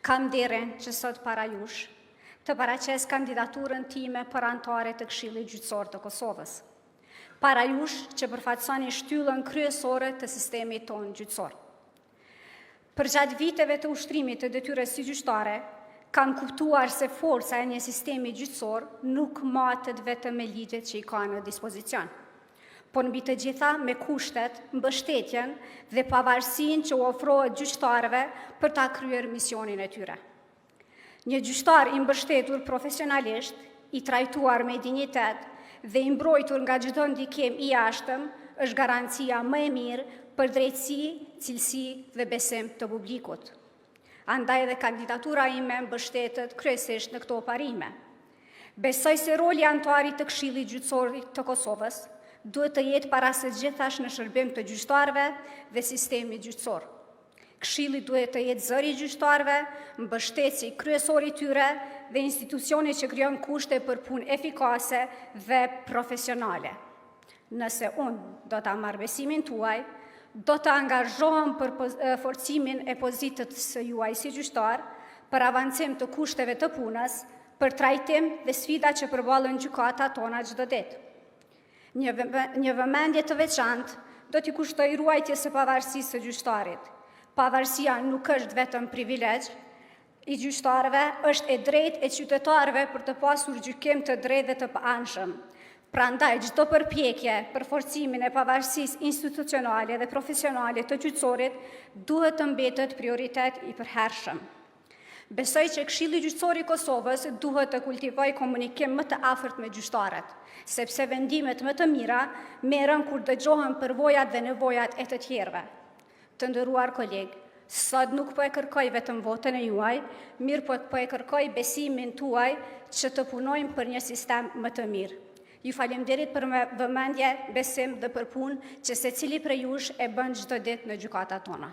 Kam nderin që sot para jush të paraqes kandidaturën time për anëtare të Këshillit Gjyqësor të Kosovës. Para jush që përfaqësoni shtyllën kryesore të sistemit tonë gjyqësor. Përgjatë viteve të ushtrimit të detyrës së gjyqtare, kam kuptuar se forca e një sistemi gjyqësor nuk matet vetëm me ligjet që i ka në dispozicion, por mbi të gjitha me kushtet, mbështetjen dhe pavarësinë që u ofrohet gjyqtarëve për ta kryer misionin e tyre. Një gjyqtar i mbështetur profesionalisht, i trajtuar me dinjitet dhe i mbrojtur nga çdo ndikim i jashtëm është garancia më e mirë për drejtësi, cilësi dhe besim të publikut. Andaj dhe kandidatura ime mbështetet kryesisht në këto parime. Besoj se roli i anëtarit të Këshillit Gjyqësor të Kosovës duhet të jetë para së gjithash në shërbim të gjyqtarëve dhe sistemit gjyqësor. Këshilli duhet të jetë zëri i gjyqtarëve, mbështetësi kryesor i tyre dhe institucioni që krijon kushte për punë efikase dhe profesionale. Nëse unë do ta marr besimin tuaj, do të angazhohem për forcimin e pozitës së juaj si gjyqtar, për avancim të kushteve të punës, për trajtim dhe sfidat që përballen gjykatat tona çdo ditë. Një vëmendje të veçantë do t'i kushtoj ruajtjes së pavarësisë së gjyqtarit. Pavarësia nuk është vetëm privilegj i gjyqtarëve, është e drejtë e qytetarëve për të pasur gjykim të drejtë dhe të paanshëm. Prandaj çdo përpjekje për forcimin e pavarësisë institucionale dhe profesionale të gjyqësorit duhet të mbetet prioritet i përhershëm. Besoj që Këshilli Gjyqësor i Kosovës duhet të kultivojë komunikim më të afërt me gjyqtarët, sepse vendimet më të mira merren kur dëgjohen përvojat dhe nevojat e të tjerëve. Të nderuar kolegë, sot nuk po e kërkoj vetëm votën e juaj, mirë po e kërkoj besimin tuaj që të punojmë për një sistem më të mirë. Ju falemnderit për vëmendje, besim dhe për punë që secili prej jush e bën çdo ditë në gjykatat tona.